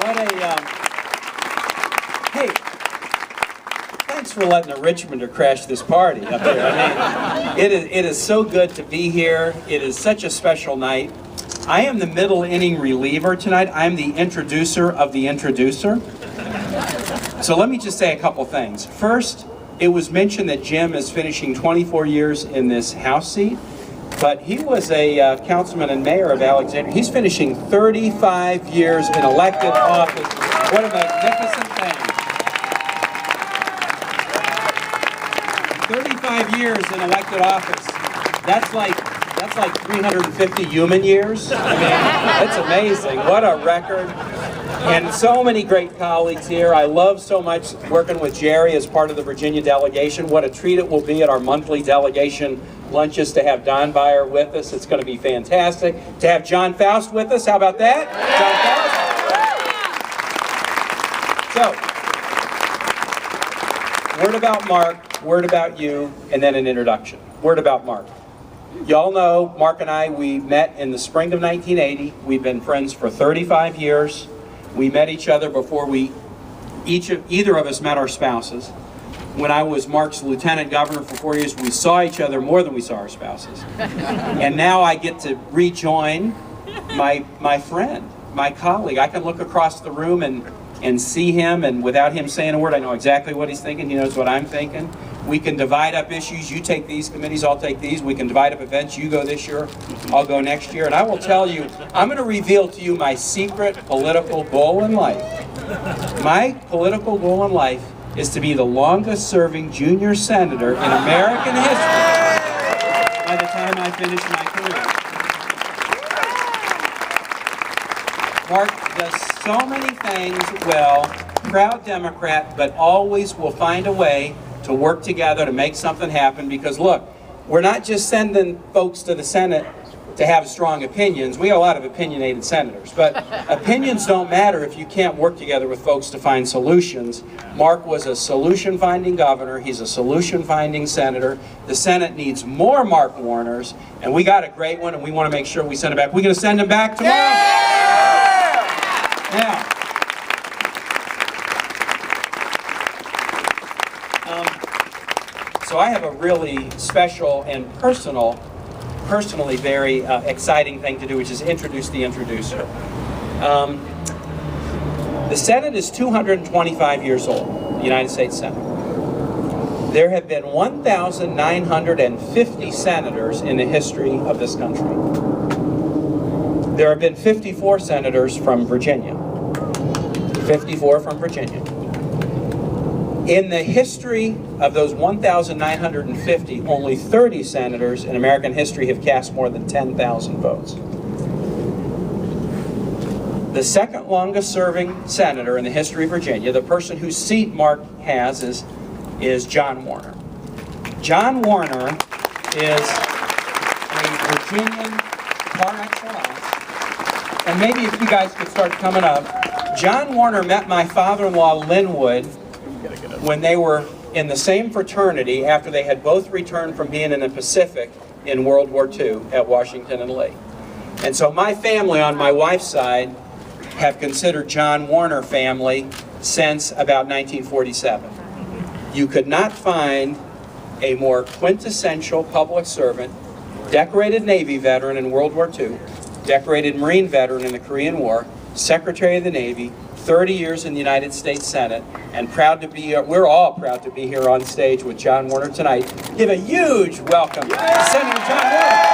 What a, hey, thanks for letting a Richmonder crash this party up here. I mean, it is so good to be here. It is such a special night. I am the middle inning reliever tonight. I'm the introducer of the introducer. So let me just say a couple things. First, it was mentioned that Jim is finishing 24 years in this House seat, but he was a councilman and mayor of Alexandria. He's finishing 35 years in elected office. What a magnificent thing. 35 years in elected office. That's like 350 human years. I mean, it's amazing. What a record. And so many great colleagues here. I love so much working with Jerry as part of the Virginia delegation. What a treat it will be at our monthly delegation lunches to have Don Beyer with us. It's going to be fantastic. To have John Faust with us. How about that? John Faust. So, word about Mark, word about you, and then an introduction. Word about Mark. Y'all know Mark and I, we met in the spring of 1980. We've been friends for 35 years. We met each other before either of us met our spouses. When I was Mark's lieutenant governor for 4 years, we saw each other more than we saw our spouses. And now I get to rejoin my friend, my colleague. I can look across the room and see him, and without him saying a word, I know exactly what he's thinking. He knows what I'm thinking. We can divide up issues. You take these committees, I'll take these. We can divide up events. You go this year, I'll go next year. And I will tell you, I'm going to reveal to you my secret political goal in life. My political goal in life is to be the longest serving junior senator in American history by the time I finish my career. Mark does so many things well, proud Democrat, but always will find a way to work together to make something happen, because look, we're not just sending folks to the Senate to have strong opinions. We have a lot of opinionated senators, but opinions don't matter if you can't work together with folks to find solutions. Mark was a solution-finding governor. He's a solution-finding senator. The Senate needs more Mark Warners, and we got a great one, and we want to make sure we send him back. We're going to send him back tomorrow. Yeah! Now, so I have a really special and personally very exciting thing to do, which is introduce the introducer. The Senate is 225 years old, the United States Senate. There have been 1,950 senators in the history of this country. There have been 54 senators from Virginia. 54 from Virginia. In the history of those 1,950, only 30 senators in American history have cast more than 10,000 votes. The second longest serving senator in the history of Virginia, the person whose seat Mark has, is John Warner. John Warner is a Virginian par excellence. And maybe if you guys could start coming up. John Warner met my father-in-law Linwood when they were in the same fraternity after they had both returned from being in the Pacific in World War II at Washington and Lee. And so my family on my wife's side have considered John Warner family since about 1947. You could not find a more quintessential public servant, decorated Navy veteran in World War II, decorated Marine veteran in the Korean War, Secretary of the Navy, 30 years in the United States Senate, and proud to be, we're all proud to be here on stage with John Warner tonight. Give a huge welcome to Senator John Warner.